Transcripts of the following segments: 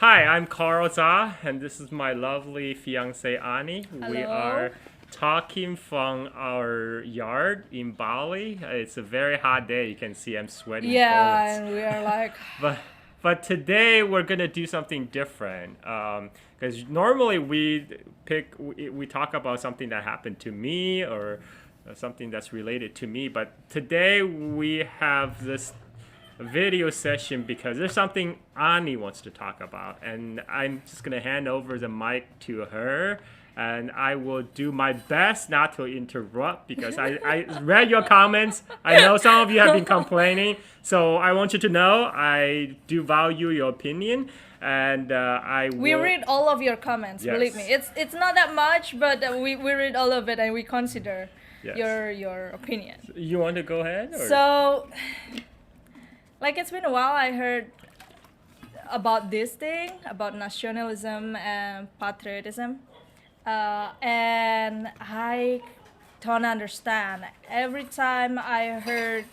Hi, I'm Carl Za, and this is my lovely fiance Ani. We Hello. are talking from our yard in Bali. It's a very hot day. You can see I'm sweating Yeah, bullets. and we are like, But but today we're gonna do something different. Because normally we talk about something that happened to me or something that's related to me. But today we have this video session because there's something Ani wants to talk about, and I'm just gonna hand over the mic to her, and I will do my best not to interrupt because I read your comments. I know some of you have been complaining, so I want you to know I do value your opinion, and I we will. read all of your comments. Believe me, Yes. it's not that much, but we read all of it and we consider Yes. your opinion. You want to go ahead, or? So, like it's been a while. I heard about this thing about nationalism and patriotism, and I don't understand. Every time I heard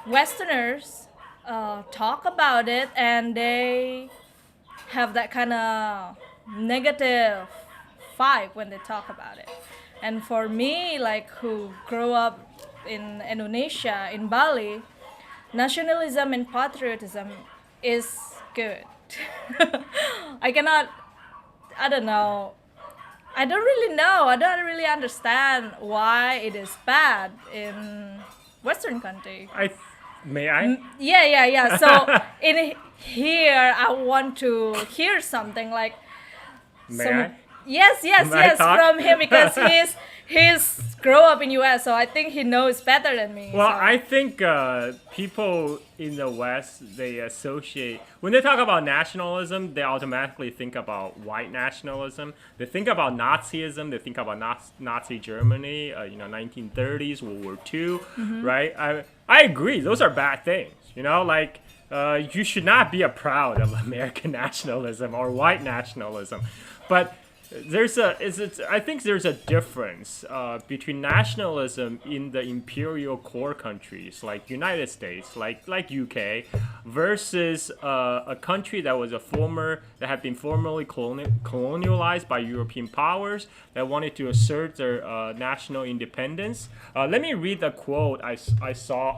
Westerners talk about it, and they have that kind of negative vibe when they talk about it. And for me, like who grew up in Indonesia, in Bali, nationalism and patriotism is good. I cannot, I don't know. I don't really know. I don't really understand why it is bad in Western country. I may I? Yeah. So in here, I want to hear something like May some. I? May I Yes, talk? from him because he's grow up in U.S. So I think he knows better than me. Well, So. I think people in the West, they associate, when they talk about nationalism, they automatically think about white nationalism. They think about Nazism. They think about Nazi Germany, 1930s, World War II, right? I agree. Those are bad things. You should not be proud of American nationalism or white nationalism. But I think there's a difference between nationalism in the imperial core countries like United States, like UK, versus a country that had been formerly colonialized by European powers that wanted to assert their national independence. Let me read the quote I saw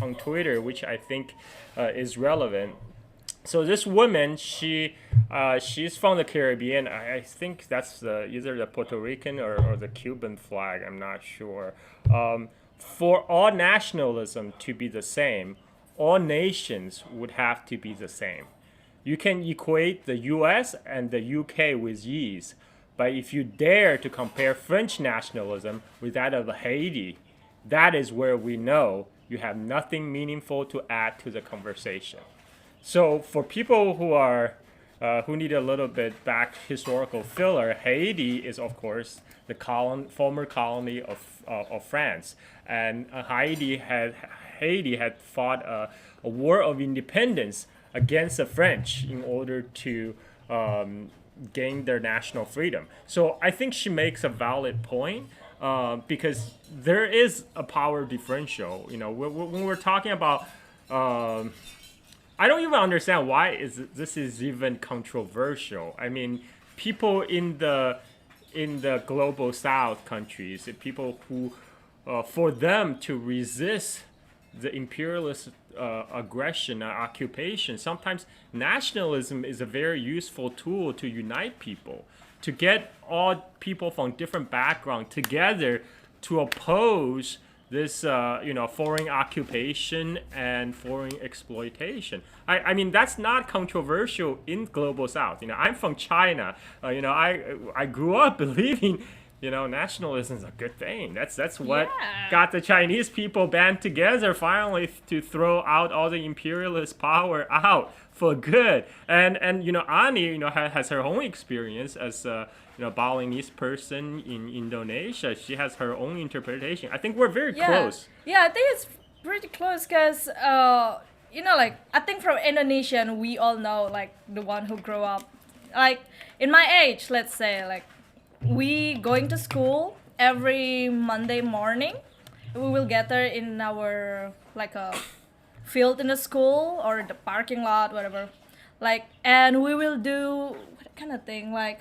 on Twitter, which I think is relevant. So this woman, she's from the Caribbean. I think that's either the Puerto Rican or the Cuban flag. I'm not sure. For all nationalism to be the same, all nations would have to be the same. You can equate the U.S. and the U.K. with ease, but if you dare to compare French nationalism with that of Haiti, that is where we know you have nothing meaningful to add to the conversation. So for people who need a little bit back historical filler, Haiti is of course the former colony of France, and Haiti had fought a war of independence against the French in order to gain their national freedom. So I think she makes a valid point. Because there is a power differential. When we're talking about I don't even understand why this is even controversial. I mean, people in the global South countries, people who, for them to resist the imperialist aggression and occupation, sometimes nationalism is a very useful tool to unite people, to get all people from different backgrounds together to oppose this foreign occupation and foreign exploitation. I mean that's not controversial in global South. I'm from China. I grew up believing nationalism is a good thing. That's what Yeah. got the Chinese people band together finally to throw out all the imperialist power out for good. And Ani has her own experience as Balinese person in Indonesia. She has her own interpretation. I think we're very Yeah. close. Yeah, I think it's pretty close because, like, I think from Indonesian, we all know, like, the one who grew up, like, in my age, let's say, like, we going to school every Monday morning. We will gather in our, like, a field in the school or the parking lot, whatever. like, and we will do what kind of thing, like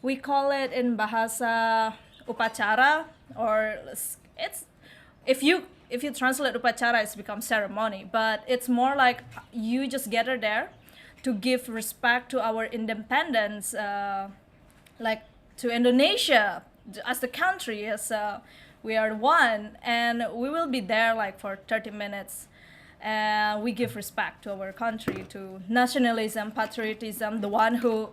we call it in bahasa upacara, or it's if you translate upacara, it's become ceremony, but it's more like you just gather there to give respect to our independence, like to Indonesia as the country, as we are one, and we will be there like for 30 minutes. And we give respect to our country, to nationalism, patriotism, the one who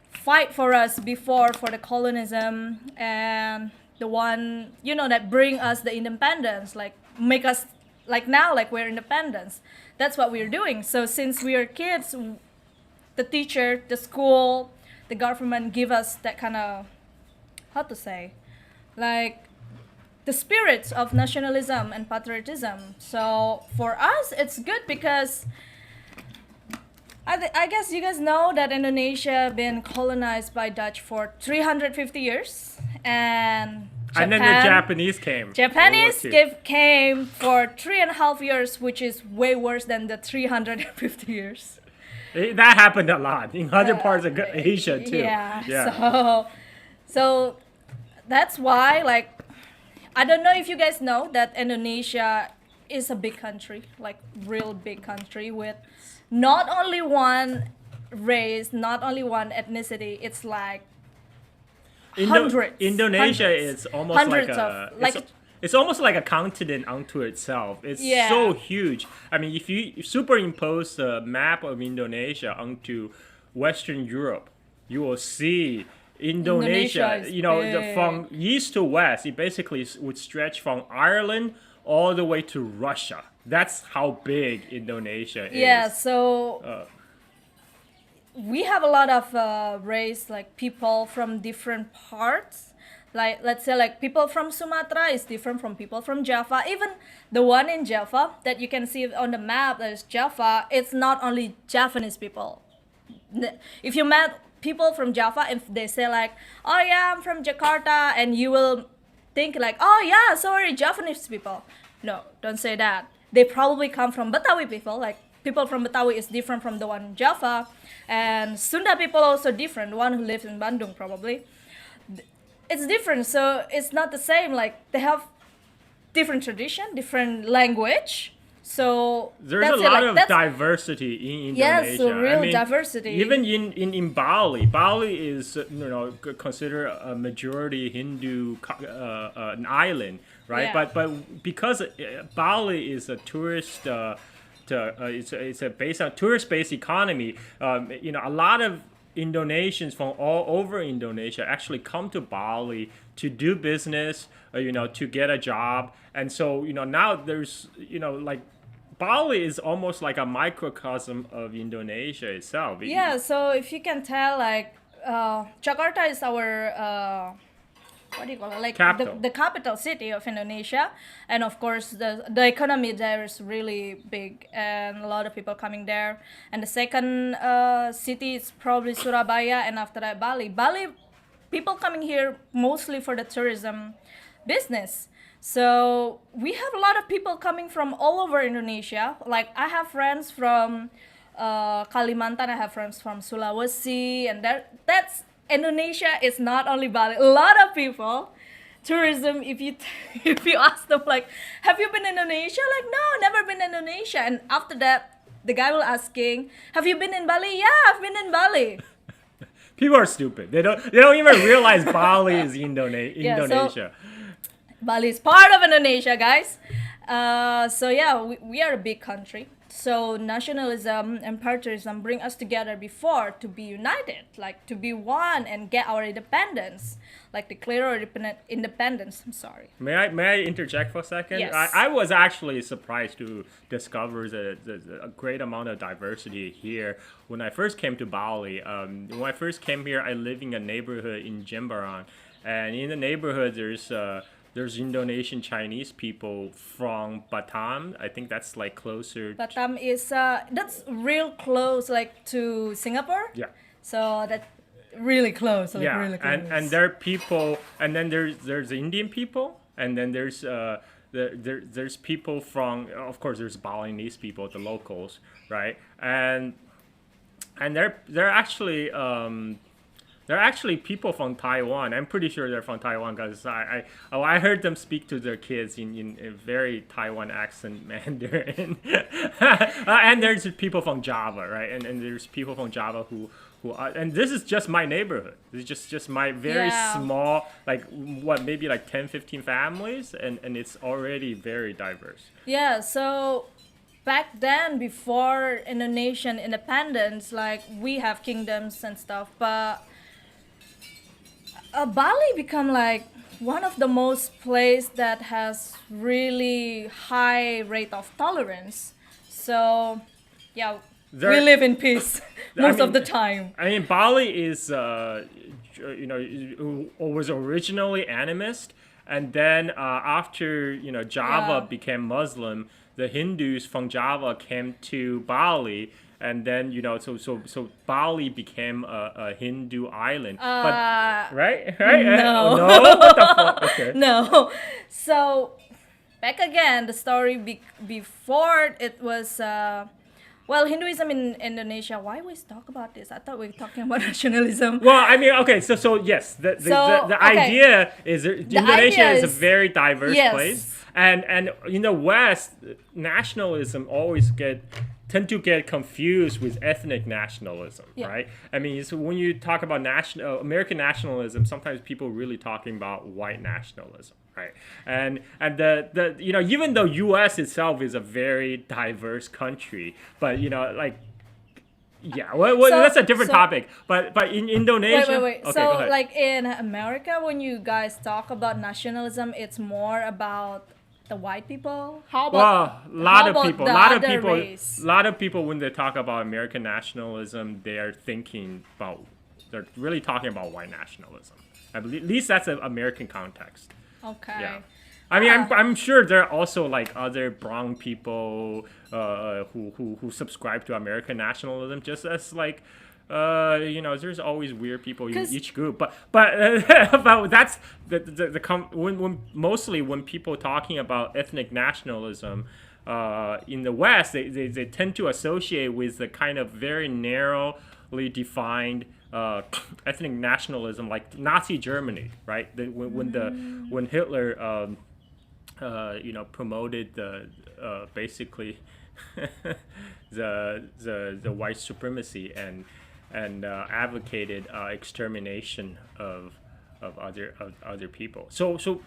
fight for us before for the colonialism, and the one that bring us the independence, like make us like now, like we're independence. That's what we're doing. So since we are kids, the teacher, the school, the government give us that kind of, how to say, like the spirit of nationalism and patriotism. So for us, it's good because I guess you guys know that Indonesia been colonized by Dutch for 350 years, and And then the Japanese came. Japanese came for 3.5 years, which is way worse than the 350 years. That happened a lot in other parts of Asia too. Yeah. So that's why, like, I don't know if you guys know that Indonesia is a big country, like real big country with not only one race, not only one ethnicity. It's like hundreds. Indonesia is almost hundreds like a it's almost like a continent unto itself. It's so huge. I mean, if you superimpose the map of Indonesia onto Western Europe, you will see Indonesia, from east to west, it basically would stretch from Ireland all the way to Russia. That's how big Indonesia is. Yeah, so we have a lot of race, like people from different parts. Like, let's say, like people from Sumatra is different from people from Java. Even the one in Java that you can see on the map, that is Java, it's not only Javanese people. If you met people from Java, if they say like, oh yeah, I'm from Jakarta, and you will think like, oh yeah, sorry, Javanese people. No, don't say that. They probably come from Betawi people. Like, people from Betawi is different from the one in Java, and Sunda people also different. The one who lives in Bandung probably. It's different, so it's not the same. Like, they have different tradition, different language. So there's a lot of diversity in Indonesia. Yes, so real diversity. Even in Bali, Bali is considered a majority Hindu an island, right? Yeah. But because Bali is a tourist, it's a based on tourist-based economy. A lot of Indonesians from all over Indonesia actually come to Bali to do business, to get a job. And so, now there's, like, Bali is almost like a microcosm of Indonesia itself. Yeah, so if you can tell, like, Jakarta is our, what do you call it? Like, the capital city of Indonesia. And of course, the economy there is really big, and a lot of people coming there. And the second city is probably Surabaya, and after that, Bali. Bali, people coming here mostly for the tourism business. So we have a lot of people coming from all over Indonesia. Like, I have friends from Kalimantan, I have friends from Sulawesi, and that's Indonesia is not only Bali. A lot of people, tourism. If you if you ask them like, have you been in Indonesia? Like, no, never been in Indonesia. And after that, the guy will asking, have you been in Bali? Yeah, I've been in Bali. People are stupid. They don't even realize Bali is Indonesia. So Bali is part of Indonesia, guys. So yeah, we are a big country. So nationalism and patriotism bring us together before to be united, like to be one and get our independence, like declare our independence. I'm sorry. May I interject for a second? Yes. I was actually surprised to discover a great amount of diversity here when I first came to Bali. When I first came here, I live in a neighborhood in Jimbaran, and in the neighborhood there's Indonesian Chinese people from Batam. I think that's like closer. Batam is that's real close, like to Singapore. Yeah. So that's really close. Like, yeah. Really close. And there are people, and then there's Indian people, and then there's people from, of course, there's Balinese people, the locals, right? And and they're actually people from Taiwan. I'm pretty sure they're from Taiwan because I heard them speak to their kids in a very Taiwan accent Mandarin. And there's people from Java, right? And there's people from Java who are, and this is just my neighborhood. This is just my very Yeah. small, like what, maybe like 10, 15 families, and it's already very diverse. Yeah, so back then, before Indonesian independence, like we have kingdoms and stuff, but Bali become like one of the most place that has really high rate of tolerance. So, yeah, we There- live in peace most of mean- the time. I mean, Bali is, was originally animist, and then after Java Yeah. became Muslim, the Hindus from Java came to Bali, and then so Bali became a Hindu island. But right, no. No, what the fuck? Okay. No. So, back again, the story before it was. Well, Hinduism in Indonesia. Why we talk about this? I thought we were talking about nationalism. Well, I mean, okay, so yes, the okay. idea is Indonesia idea is a is- very diverse Yes. place, and in the West, nationalism always tend to get confused with ethnic nationalism, Yeah. right? I mean, so when you talk about American nationalism, sometimes people really talking about white nationalism, right? And the even though U.S. itself is a very diverse country, but like. Yeah, well, So- that's a different so- topic. But in Indonesia, Wait. Okay, So, go ahead. like in America, when you guys talk about nationalism, it's more about the white people. How about Well, a lot how of about people, the a lot of other people, race? a lot of people, when they talk about American nationalism, they're really talking about white nationalism. At least that's an American context. Okay. Yeah. I mean, I'm sure there are also like other brown people who subscribe to American nationalism, just as like there's always weird people in 'Cause- each group, but that's when people talking about ethnic nationalism in the West, they tend to associate with the kind of very narrowly defined ethnic nationalism, like Nazi Germany, right? When Hitler promoted the basically the white supremacy and advocated extermination of other people. So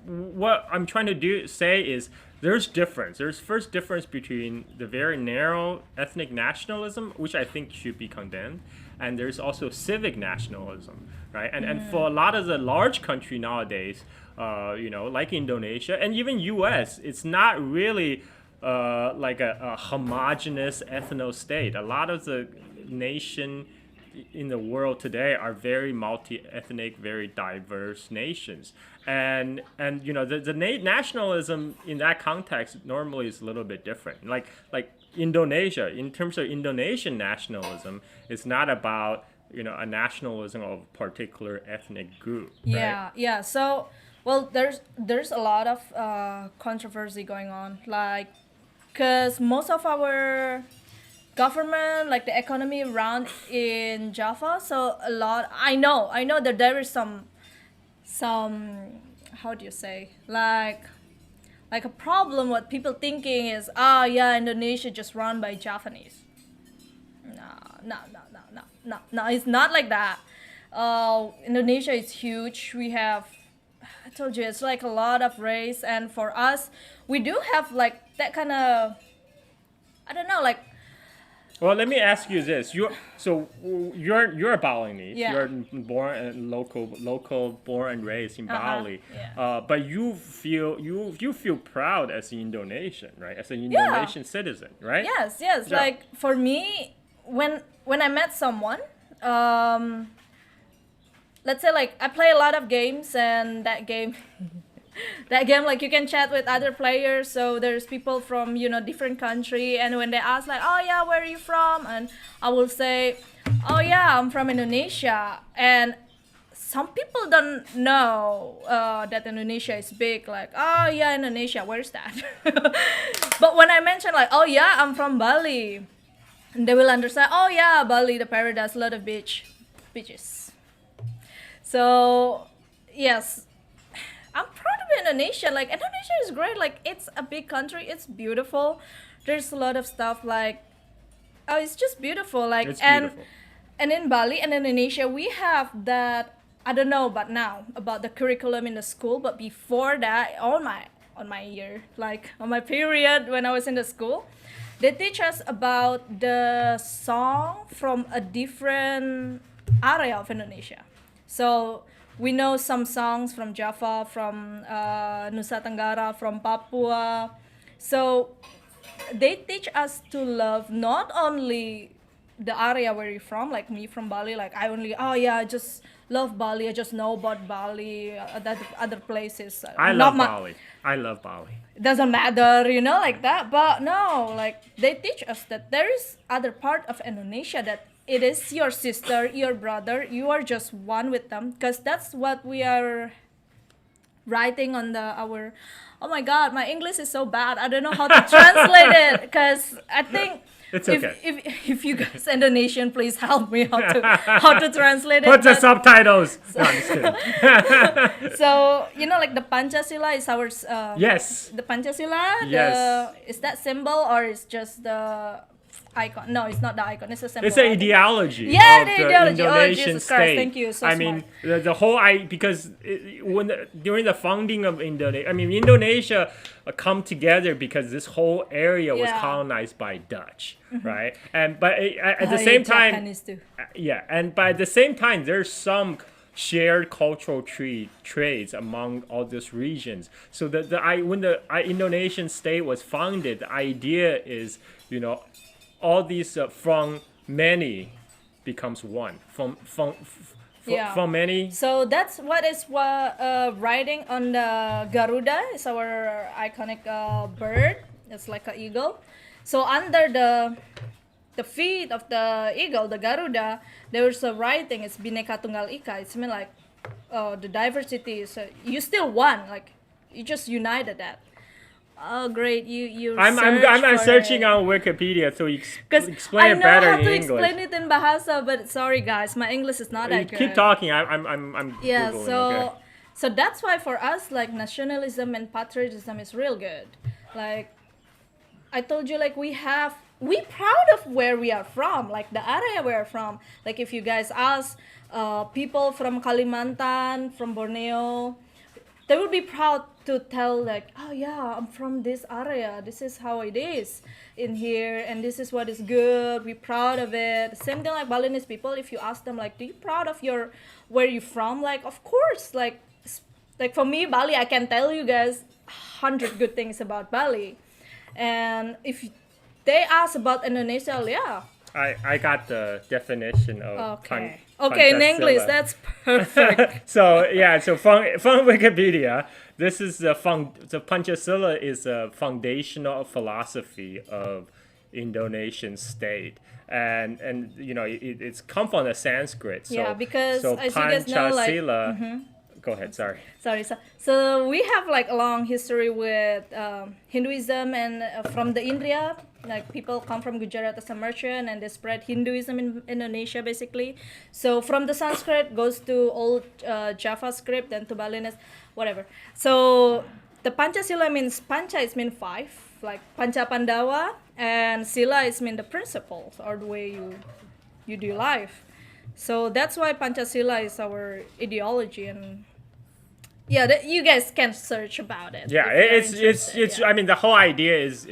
what I'm trying to say is there's difference. There's first difference between the very narrow ethnic nationalism, which I think should be condemned, and there's also civic nationalism, right? And for a lot of the large country nowadays, like Indonesia and even U.S., it's not really like a homogenous ethno state. A lot of the nation in the world today are very multi-ethnic, very diverse nations, and the nationalism in that context normally is a little bit different. Like Indonesia, in terms of Indonesian nationalism, it's not about a nationalism of a particular ethnic group. Right? Yeah. So, well, there's a lot of controversy going on, like, cause most of our government, like the economy, around in Java. So a lot. I know that there is some how do you say, like a problem. What people thinking is, yeah, Indonesia just run by Japanese. No, it's not like that. Indonesia is huge. We have, I told you, it's like a lot of race, and for us, we do have like that kind of, I don't know, like, Well, let me ask you this: you're a Balinese. Yeah. You're born and local born and raised in Bali. Yeah. But you feel proud as an Indonesian, right? As an Indonesian citizen, right? yes. Yeah. Like for me, when I met someone, let's say like I play a lot of games, and that game. That game, like, you can chat with other players, so there's people from different country, and when they ask like, oh yeah, where are you from, and I will say, oh yeah, I'm from Indonesia, and some people don't know that Indonesia is big, like, oh yeah, Indonesia, where's that? But when I mention like, oh yeah, I'm from Bali, they will understand. Oh yeah, Bali, the paradise, a lot of beaches. So yes, I'm proud of Indonesia. Like Indonesia is great. Like it's a big country. It's beautiful. There's a lot of stuff like oh, it's just beautiful. Like It's beautiful. and in Bali and Indonesia we have that. I don't know about now about the curriculum in the school, but before that, on my year, like on my period when I was in the school, they teach us about the song from a different area of Indonesia. So we know some songs from Java, from Nusa Tenggara, from Papua. So they teach us to love not only the area where you're from, like me from Bali, like I only, oh yeah, I just love Bali, I just know about Bali, that other places. I love Bali. I love Bali. Doesn't matter, like that. But no, like they teach us that there is other part of Indonesia that it is your sister, your brother, you are just one with them, because that's what we are writing on our. Oh my God, my English is so bad. I don't know how to translate it, because I think It's okay. if you guys Indonesian, please help me how to translate it. Put the subtitles. No, I'm just kidding. So like the Pancasila is our Yes. the Pancasila. Yes. Is that symbol or is just the icon? No, it's not the icon. It's a symbol. It's an ideology. Yeah, of the the ideology. Indonesian Oh, Jesus Christ, state. thank you. So I smart. mean, the whole because during the founding of Indonesia, Indonesia come together because this whole area was Yeah. colonized by Dutch, right? And but at the same time, Japanese too. but at the same time, there's some shared cultural traits among all these regions. So when the Indonesian state was founded, the idea is all these from many becomes one. From many. So that's what is riding on the Garuda is our iconic bird. It's like an eagle. So under the feet of the eagle, the Garuda, there's a writing. It's Bhinneka Tunggal Ika. It's mean like the diversity. So you still one. Like you just united that. Oh great! I'm searching on Wikipedia so you explain it better in English. I know how to explain it in Bahasa, but sorry guys, my English is not that good. Keep talking. I'm Yeah. Googling, So okay. so that's why for us like nationalism and patriotism is real good. Like I told you, like we proud of where we are from, like the area we are from. Like if you guys ask people from Kalimantan, from Borneo, they will be proud to tell like, oh yeah, I'm from this area. This is how it is in here, and this is what is good. We're proud of it. Same thing like Balinese people. If you ask them like, do you proud of where you from? Like, of course. Like for me, Bali, I can tell you guys 100 good things about Bali. And if they ask about Indonesia, yeah. I got the definition of Okay. Okay, in English, that's perfect. So from Wikipedia, this is the Pancasila is a foundational philosophy of Indonesian state, and it's come from the Sanskrit. So, Yeah, because so as you guys know, like Go ahead. Sorry. So we have like a long history with Hinduism, and from the India, like people come from Gujarat as a merchant, and they spread Hinduism in Indonesia basically. So from the Sanskrit goes to old Java script, then to Balinese, whatever. So the Pancasila means Pancha is mean five, like Panca Pandawa, and Sila is mean the principles or the way you do life. So that's why Pancasila is our ideology, and yeah, you guys can search about it. Yeah, if you're it's interested, yeah. I mean, the whole idea is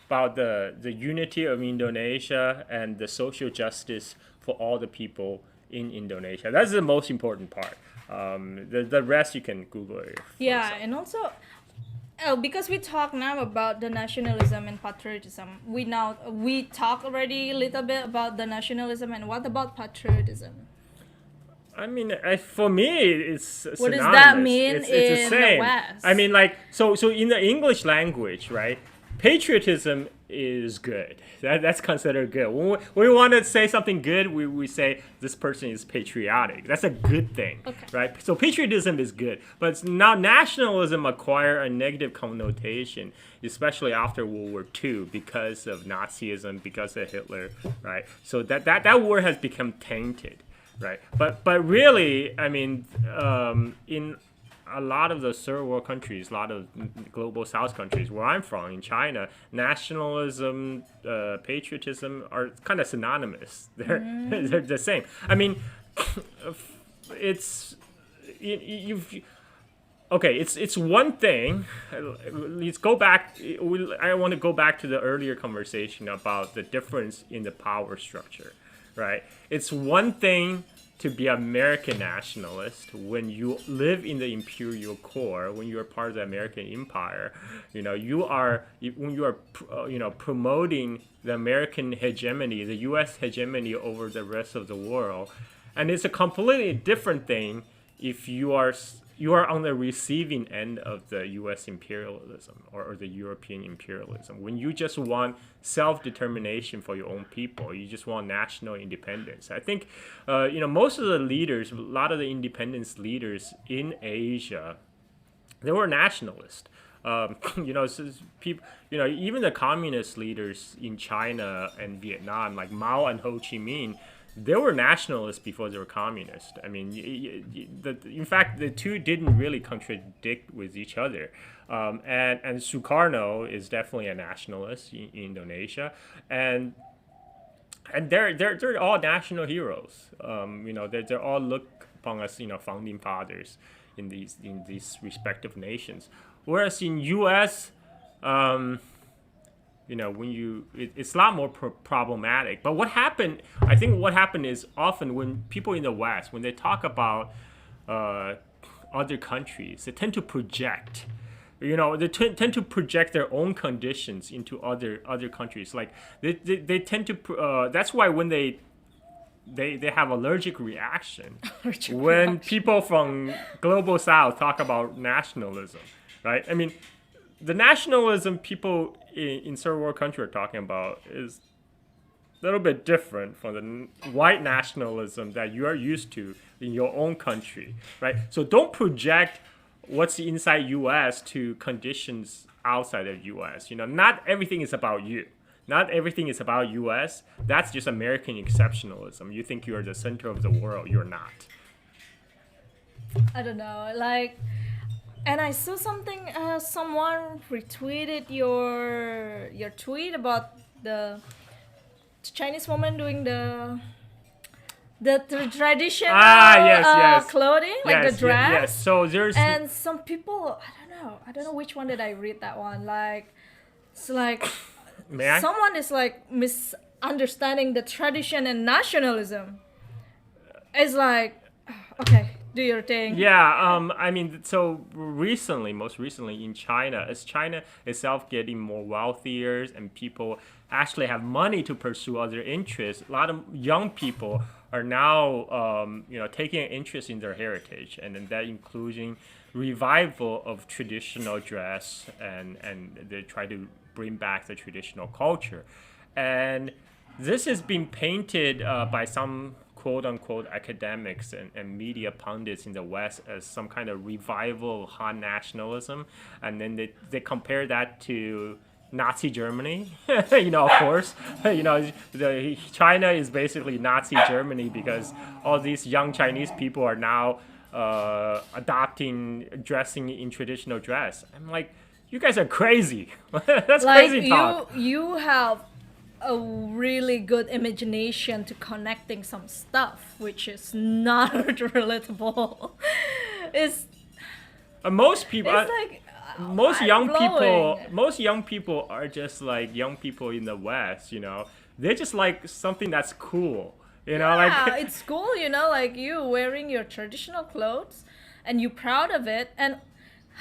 about the unity of Indonesia and the social justice for all the people in Indonesia. That's the most important part. The rest you can Google it. Yeah, and also, because we talk now about the nationalism and patriotism, we talk already a little bit about the nationalism, and what about patriotism? I mean, for me, it's What does synonymous. that mean it's in the same. the West? I mean, like so in the English language, right? patriotism is good. That's considered good. When we want to say something good, we say this person is patriotic. That's a good thing, Okay. right? So patriotism is good, but now nationalism acquire a negative connotation, especially after World War II because of Nazism, because of Hitler, right? So that word has become tainted, right? But really, I mean, in a lot of the third world countries, a lot of global south countries where I'm from, in China, nationalism, patriotism are kind of synonymous. They're the same. I mean, it's you've okay. It's one thing. Let's go back. I want to go back to the earlier conversation about the difference in the power structure, right? It's one thing to be American nationalist when you live in the imperial core, when you are part of the American empire. When you are promoting the American hegemony, the U.S. hegemony over the rest of the world, and it's a completely different thing if you are on the receiving end of the U.S. imperialism or the European imperialism. When you just want self-determination for your own people, you just want national independence. I think, most of the leaders, a lot of the independence leaders in Asia, they were nationalists. People, even the communist leaders in China and Vietnam, like Mao and Ho Chi Minh, they were nationalists before they were communist. I mean, in fact, the two didn't really contradict with each other. And Sukarno is definitely a nationalist in Indonesia, and they're all national heroes. They're all looked upon as founding fathers in these respective nations. Whereas in U.S. It's a lot more problematic. But I think what happened is often when people in the West, when they talk about other countries, they tend to project. They tend to project their own conditions into other countries. Like they tend to. That's why when they have allergic reaction when people from global South talk about nationalism, right? I mean, the nationalism people in third world country are talking about is a little bit different from the white nationalism that you are used to in your own country, right? So don't project what's inside U.S. to conditions outside of U.S. Not everything is about you. Not everything is about U.S. That's just American exceptionalism. You think you're the center of the world. You're not. I don't know. And I saw something. Someone retweeted your tweet about the Chinese woman doing the traditional yes. clothing, like Yes, the dress. yes. So there's And some people, I don't know which one did I read that one. It's like May I? someone is like misunderstanding the tradition and nationalism. It's like, okay, do your thing. Yeah, I mean, so most recently in China, as China itself getting more wealthier and people actually have money to pursue other interests, a lot of young people are now, taking an interest in their heritage, and then that including revival of traditional dress, and they try to bring back the traditional culture, and this has been painted by some quote-unquote academics and media pundits in the West as some kind of revival of Han nationalism, and then they compare that to Nazi Germany. Of course, China is basically Nazi Germany because all these young Chinese people are now dressing in traditional dress. I'm like, you guys are crazy. That's crazy talk. You have a really good imagination to connecting some stuff which is not relatable. It's Most people, it's like most young mind-blowing. people are just like young people in the West. They just like something that's cool. Yeah, it's cool, like you wearing your traditional clothes and you proud of it. And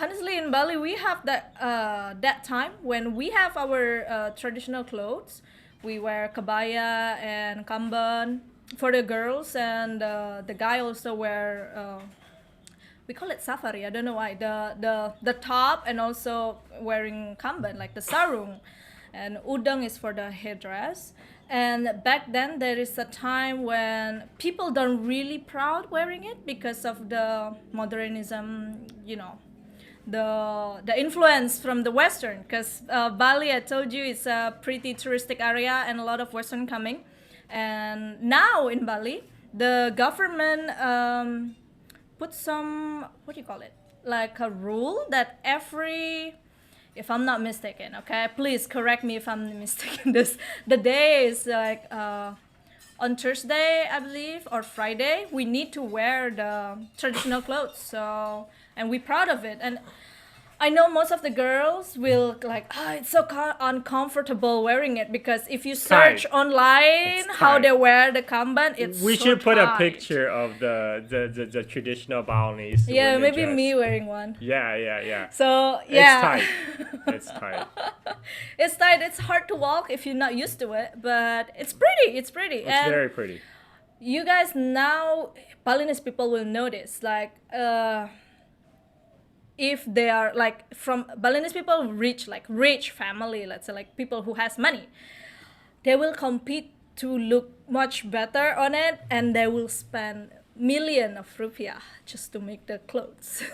honestly, in Bali, we have that time when we have our traditional clothes. We wear kabaya and kamban for the girls, and the guy also wear we call it safari. I don't know why. The top, and also wearing kamban, like the sarung, and udang is for the headdress. And back then there is a time when people don't really proud wearing it because of the modernism, the influence from the Western. Because Bali, I told you, is a pretty touristic area and a lot of Western coming. And now in Bali, the government put some, what do you call it, like a rule that every, if I'm not mistaken, okay, please correct me if I'm mistaken, this, the day is like on Thursday, I believe, or Friday, we need to wear the traditional clothes. So, and we're proud of it. And I know most of the girls will like, it's so uncomfortable wearing it, because if you search tight. online It's how tight. they wear the kamban, it's We so should put a tight. picture of the traditional Balinese. Yeah, women maybe dress. me wearing one. Yeah. So yeah, It's tight. it's tight. It's hard to walk if you're not used to it, but it's pretty. It's pretty. It's And very pretty. you guys now, Balinese people will notice, like, if they are like from Balinese people, rich family, let's say, like people who has money, they will compete to look much better on it, and they will spend million of rupiah just to make the clothes.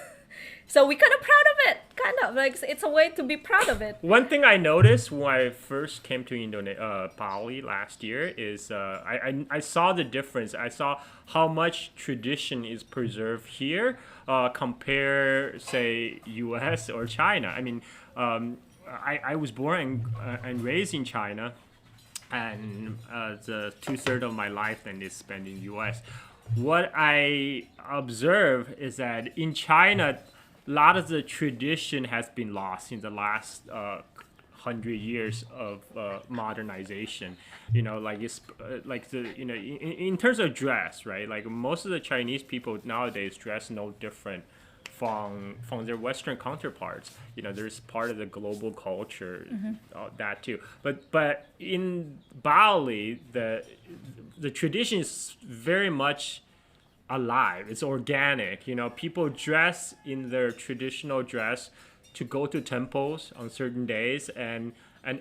So we kind of proud of it, kind of like it's a way to be proud of it. One thing I noticed when I first came to Bali last year is I saw the difference. I saw how much tradition is preserved here compare, say, U.S. or China. I mean, I was born and raised in China, and the 2/3 of my life then is spent in U.S. What I observe is that in China, a lot of the tradition has been lost in the last 100 years of modernization. Like it's like in terms of dress, right? Like most of the Chinese people nowadays dress no different from their Western counterparts. There's part of the global culture, that too. But in Bali, the tradition is very much alive. It's organic. People dress in their traditional dress to go to temples on certain days, and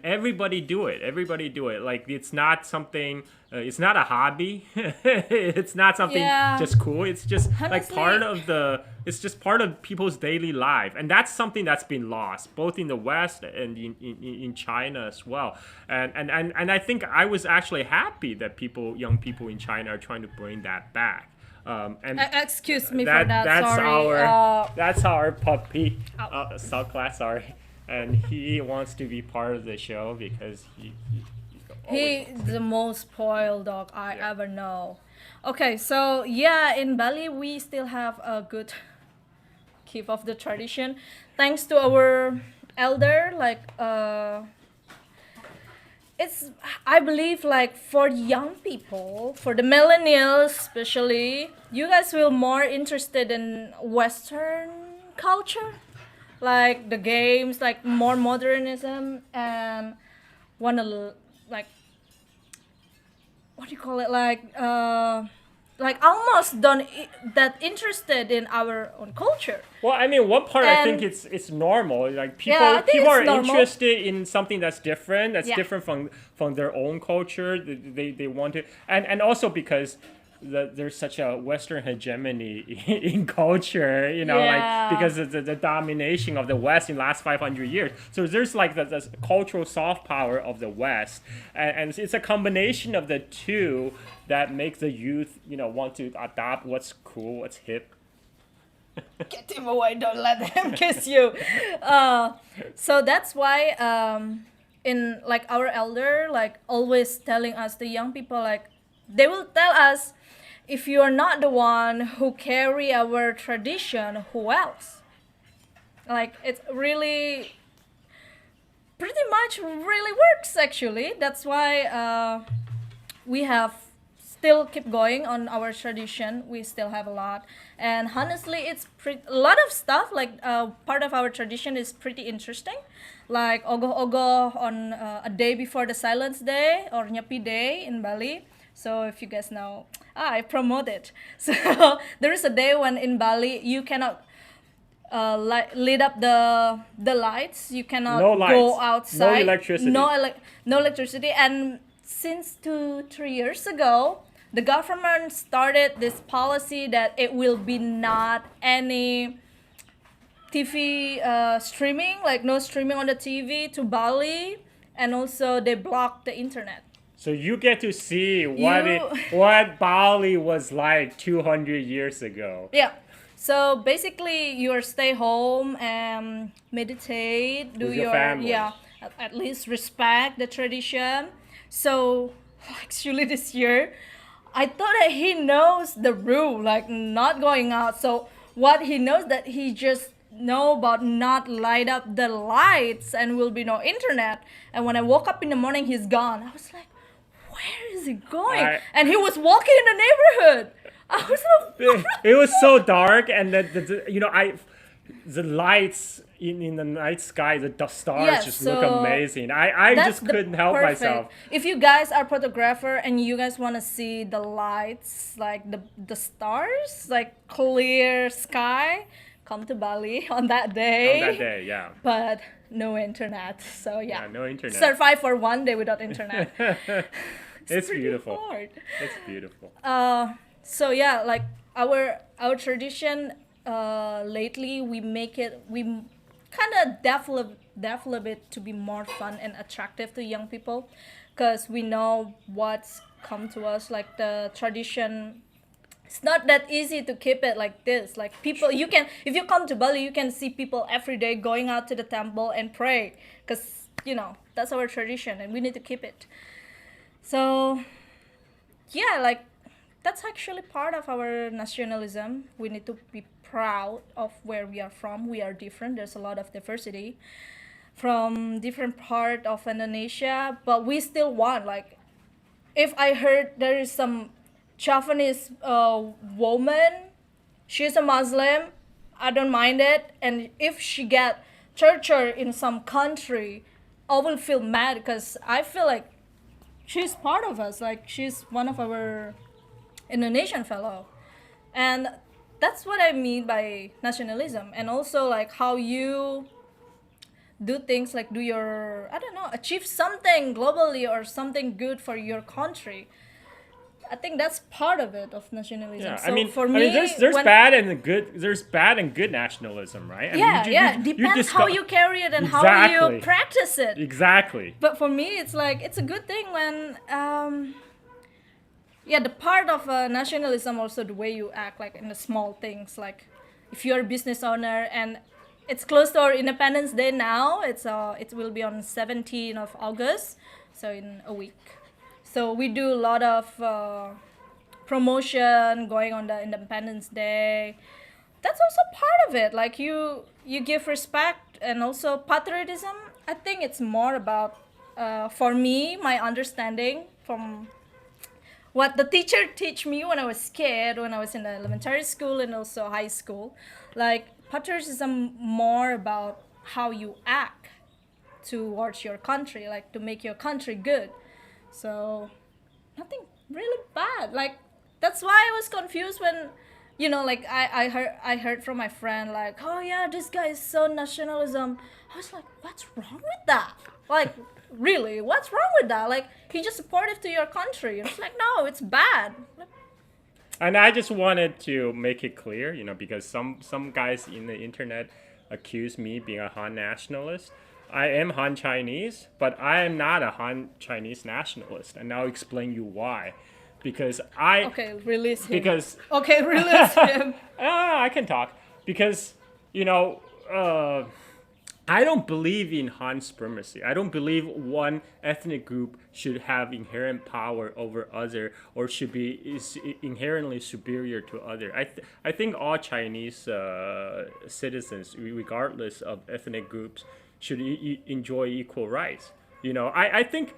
everybody do it. Like it's not something. It's not a hobby. It's not something just cool. It's just like part of the. It's just part of people's daily life, and that's something that's been lost both in the West and in China as well. And I think I was actually happy that young people in China are trying to bring that back. And Excuse me for that. That's Sorry. that's our puppy, subclass. Sorry, and he wants to be part of the show because He's the most spoiled dog I ever know. Okay, so yeah, in Bali we still have a good keep of the tradition, thanks to our elder. Like it's, I believe, like for young people, for the millennials especially, you guys will more interested in Western culture, like the games, like more modernism, and wanna like, what do you call it, like almost that interested in our own culture. Well, I mean, one part I think And- it's normal. Like people, Yeah, I think people it's are normal. interested in something that's different. That's Yeah. different from their own culture. They want to, and also because there's such a Western hegemony in culture. Yeah. Like because of the domination of the West in the last 500 years. So there's like the cultural soft power of the West, and it's a combination of the two that makes the youth, want to adopt what's cool, what's hip. Get him away, don't let him kiss you. So that's why in like our elder, like always telling us, the young people, like they will tell us, if you are not the one who carry our tradition, who else? Like it's really pretty much really works actually. That's why we have still keep going on our tradition. We still have a lot, and honestly it's a lot of stuff, like part of our tradition is pretty interesting, like ogoh-ogoh on a day before the Silence Day or Nyepi Day in Bali. So if you guys know, I promote it. So there is a day when in Bali you cannot lit up the lights. You cannot No lights, go no outside. electricity. No electricity. And since 2-3 years ago, the government started this policy that it will be not any TV streaming, like no streaming on the TV to Bali, and also they blocked the internet. So you get to see You- what Bali was like 200 years ago. Yeah. So basically, you stay home and meditate, do With your your family. yeah, at least respect the tradition. So actually, this year, I thought that he knows the rule, like not going out. So what he knows that he just know about not light up the lights and will be no internet. And when I woke up in the morning, he's gone. I was like, where is he going? And he was walking in the neighborhood. I was like, It was so dark, and the lights in the night sky, the stars Yes, just look so amazing. I that's just couldn't help perfect. myself. If you guys are photographer and you guys want to see the lights, like the stars, like clear sky, come to Bali on that day. On that day, yeah. But no internet. So yeah. Yeah, no internet. Survive for one day without internet. It's pretty beautiful. hard. It's beautiful. So yeah, like our tradition lately we kind of develop it to be more fun and attractive to young people, because we know what's come to us, like the tradition. It's not that easy to keep it like this. Like people, you can, if you come to Bali, you can see people every day going out to the temple and pray, because that's our tradition and we need to keep it. So yeah, like that's actually part of our nationalism. We need to be proud of where we are from. We are different. There's a lot of diversity from different part of Indonesia, but we still want, like, if I heard there is some Japanese woman, she's a Muslim, I don't mind it. And if she get tortured in some country, I will feel mad, because I feel like she's part of us. Like she's one of our Indonesian fellow. And that's what I mean by nationalism. And also like how you do things, like do your, I don't know, achieve something globally or something good for your country. I think that's part of it, of nationalism. Yeah, So I mean, for me, there's when- bad and good. There's bad and good nationalism, right? I mean, yeah, you depends how you carry it and how Exactly. you practice it. Exactly. But for me, it's like it's a good thing when yeah, the part of nationalism also the way you act, like in the small things, like if you're a business owner and it's close to our Independence Day now. It will be on 17th of August, so in a week. So we do a lot of promotion going on the Independence Day. That's also part of it. Like you give respect and also patriotism. I think it's more about for me, my understanding from what the teacher teach me when I was kid, when I was in the elementary school and also high school. Like patriotism more about how you act towards your country, like to make your country good. So nothing really bad. Like that's why I was confused when like I heard from my friend like, oh yeah, this guy is so nationalism. I was like, what's wrong with that? Like really, what's wrong with that? Like he just supportive to your country. And it's like, no, it's bad. Like, And I just wanted to make it clear, because some guys in the internet accuse me being a Han nationalist. I am Han Chinese, but I am not a Han Chinese nationalist, and I'll explain you why. Because okay, release him. Because Okay, release him. I can talk because I don't believe in Han supremacy. I don't believe one ethnic group should have inherent power over other or is inherently superior to other. I think all Chinese citizens, regardless of ethnic groups, should enjoy equal rights. I think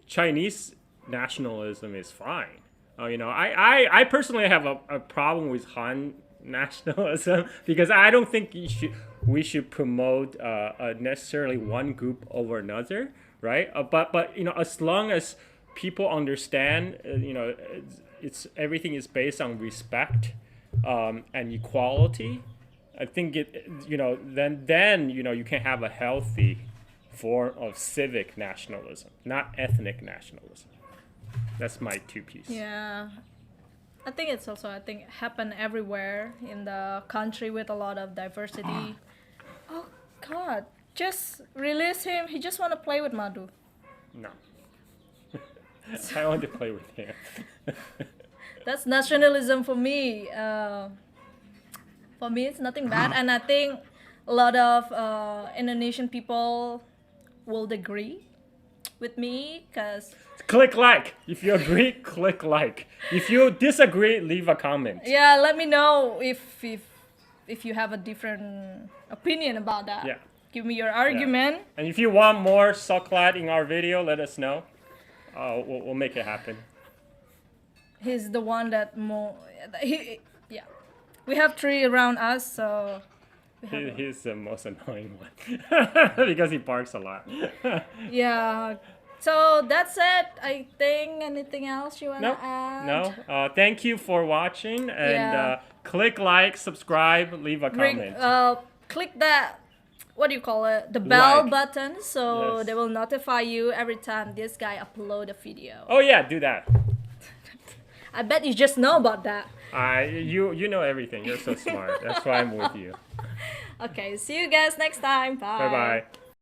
Chinese nationalism is fine. I personally have a problem with Han nationalism because I don't think we should promote necessarily one group over another, right? But as long as people understand, it's everything is based on respect and equality. I think then you can have a healthy form of civic nationalism, not ethnic nationalism. That's my two piece. Yeah. I think it's also, happen everywhere in the country with a lot of diversity. Oh God, just release him. He just want to play with Madu. No. I want to play with him. That's nationalism for me. For me, it's nothing bad, and I think a lot of Indonesian people will agree with me, because Click like. If you agree, click like. If you disagree, leave a comment. yeah, let me know if you have a different opinion about that. Yeah. Give me your argument. And if you want more Soklat in our video, let us know. We'll make it happen. He's the one that more. Yeah. We have 3 around us, so. He's the most annoying one because he barks a lot. Yeah. So that's it. I think. Anything else you wanna add? No. Thank you for watching, and Yeah. click like, subscribe, leave a comment. Click that. What do you call it? The bell Like. button, so Yes. they will notify you every time this guy upload a video. Oh yeah, do that. I bet you just know about that. You know everything. You're so smart. That's why I'm with you. Okay, see you guys next time. Bye. Bye bye.